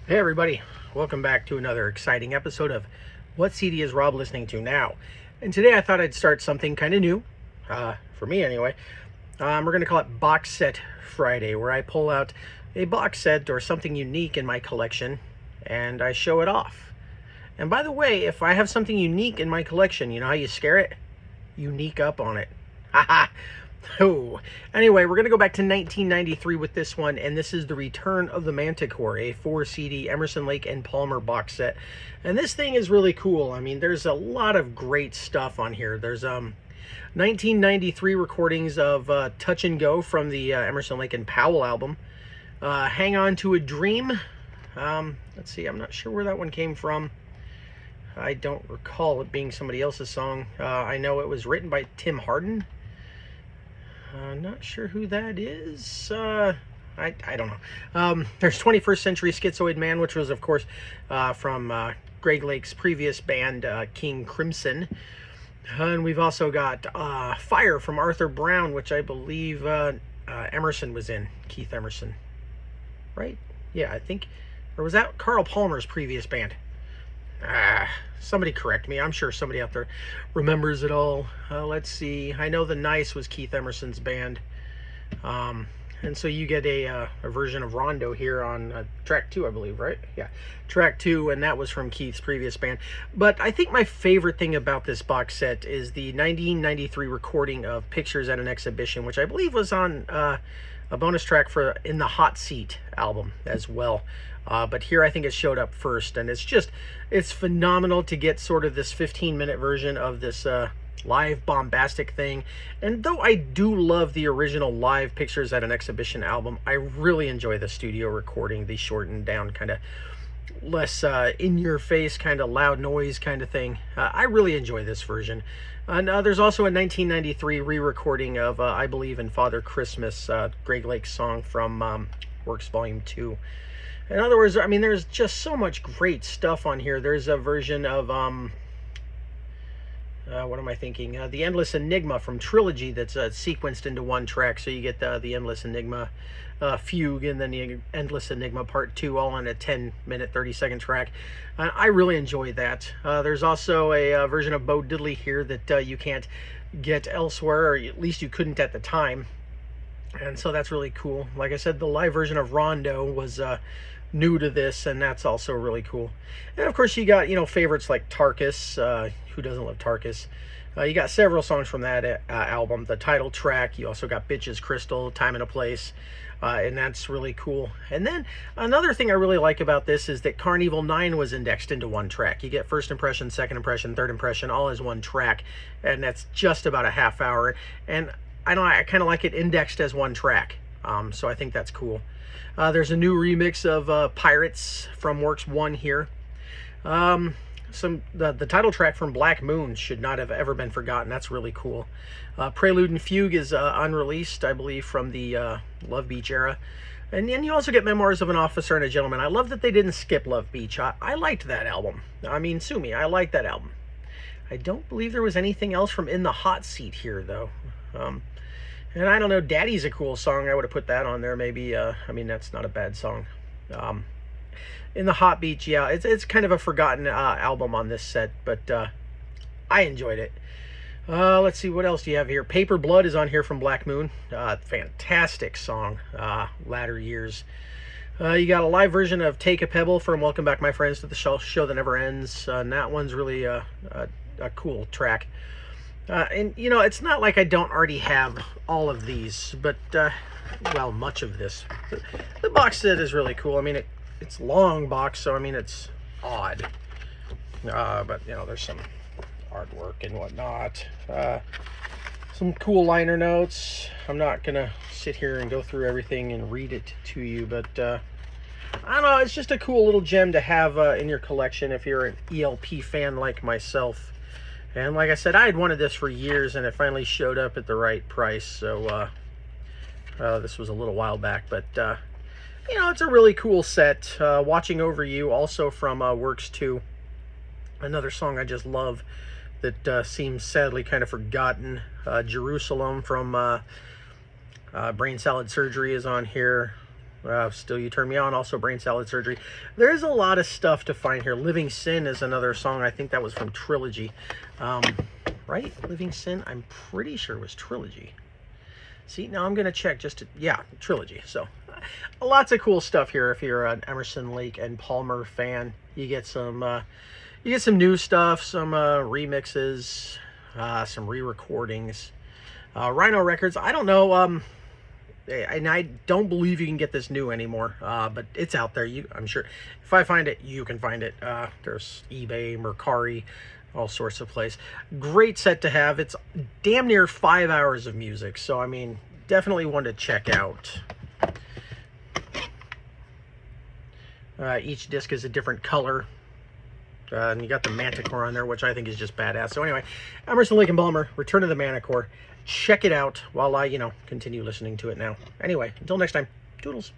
Hey everybody, welcome back to another exciting episode of What CD is Rob listening to now? And today I thought I'd start something kind of new, for me anyway. We're going to call it Box Set Friday, where I pull out a box set or something unique in my collection and I show it off. And by the way, if I have something unique in my collection, you know how you scare it? Unique up on it. Haha. Oh, anyway, we're going to go back to 1993 with this one, and this is The Return of the Manticore, a 4-CD Emerson, Lake and Palmer box set. And this thing is really cool. I mean, there's a lot of great stuff on here. There's 1993 recordings of Touch and Go from the Emerson, Lake and Powell album. Hang On to a Dream. Let's see, I'm not sure where that one came from. I don't recall it being somebody else's song. I know it was written by Tim Hardin. Not sure who that is. I don't know. There's 21st Century Schizoid Man, which was, of course, from Greg Lake's previous band, King Crimson. And we've also got Fire from Arthur Brown, which I believe Emerson was in. Keith Emerson. Right? Yeah, I think. Or was that Carl Palmer's previous band? Somebody correct me. I'm sure somebody out there remembers it all. Let's see. I know The Nice was Keith Emerson's band. And so you get a version of Rondo here on track 2, I believe, right? Yeah, track 2, and that was from Keith's previous band. But I think my favorite thing about this box set is the 1993 recording of Pictures at an Exhibition, which I believe was on a bonus track for In the Hot Seat album as well. But here I think it showed up first, and it's phenomenal to get sort of this 15-minute version of this live bombastic thing. And though I do love the original live Pictures at an Exhibition album, I really enjoy the studio recording, the shortened down kind of less in-your-face kind of loud noise kind of thing. I really enjoy this version. And there's also a 1993 re-recording of I Believe in Father Christmas, Greg Lake's song from Works Volume 2. In other words, I mean, there's just so much great stuff on here. There's a version of, what am I thinking? The Endless Enigma from Trilogy that's sequenced into one track. So you get the Endless Enigma Fugue and then the Endless Enigma Part 2 all on a 10-minute, 30-second track. I really enjoy that. There's also a version of Bo Diddley here that you can't get elsewhere, or at least you couldn't at the time. And so that's really cool. Like I said, the live version of Rondo was new to this, and that's also really cool. And of course, you got, you know, favorites like Tarkus. Who doesn't love Tarkus? You got several songs from that album. The title track. You also got Bitches Crystal, Time and a Place. And that's really cool. And then another thing I really like about this is that Carnival 9 was indexed into one track. You get first impression, second impression, third impression, all as one track. And that's just about a half hour. And I kind of like it indexed as one track. So I think that's cool. There's a new remix of Pirates from Works 1 here. The title track from Black Moon should not have ever been forgotten. That's really cool. Prelude and Fugue is unreleased, I believe, from the Love Beach era. And then you also get Memoirs of an Officer and a Gentleman. I love that they didn't skip Love Beach. I liked that album. I mean, sue me, I liked that album. I don't believe there was anything else from In the Hot Seat here, though. And I don't know, Daddy's a cool song. I would have put that on there maybe. I mean, that's not a bad song. In the Hot Beach, yeah, it's kind of a forgotten album on this set, but I enjoyed it. Let's see, what else do you have here? Paper Blood is on here from Black Moon. Fantastic song, latter years. You got a live version of Take a Pebble from Welcome Back, My Friends, to the Show That Never Ends. And that one's really a cool track. And, you know, it's not like I don't already have all of these, but, well, much of this. The box set is really cool. I mean, it's long box, so, I mean, it's odd. But, you know, there's some artwork and whatnot. Some cool liner notes. I'm not going to sit here and go through everything and read it to you, but, I don't know, it's just a cool little gem to have in your collection if you're an ELP fan like myself. And like I said, I had wanted this for years, and it finally showed up at the right price. So this was a little while back, but you know, it's a really cool set. Watching Over You, also from Works 2. Another song I just love that seems sadly kind of forgotten. Jerusalem from Brain Salad Surgery is on here. Still You Turn Me On, also Brain Salad Surgery. There's a lot of stuff to find here. Living Sin is another song. I think that was from Trilogy. Right? Living Sin, I'm pretty sure it was Trilogy. See, now I'm going to check yeah, Trilogy. So, lots of cool stuff here. If you're an Emerson, Lake and Palmer fan, you get some new stuff, some remixes, some re-recordings. Rhino Records, I don't know, and I don't believe you can get this new anymore, but it's out there. I'm sure if I find it, you can find it. There's eBay, Mercari, all sorts of places. Great set to have. It's damn near 5 hours of music, so I mean, definitely one to check out. Each disc is a different color. And you got the Manticore on there, which I think is just badass. So anyway, Emerson, Lake and Palmer, Return of the Manticore. Check it out while I, continue listening to it now. Anyway, until next time, toodles.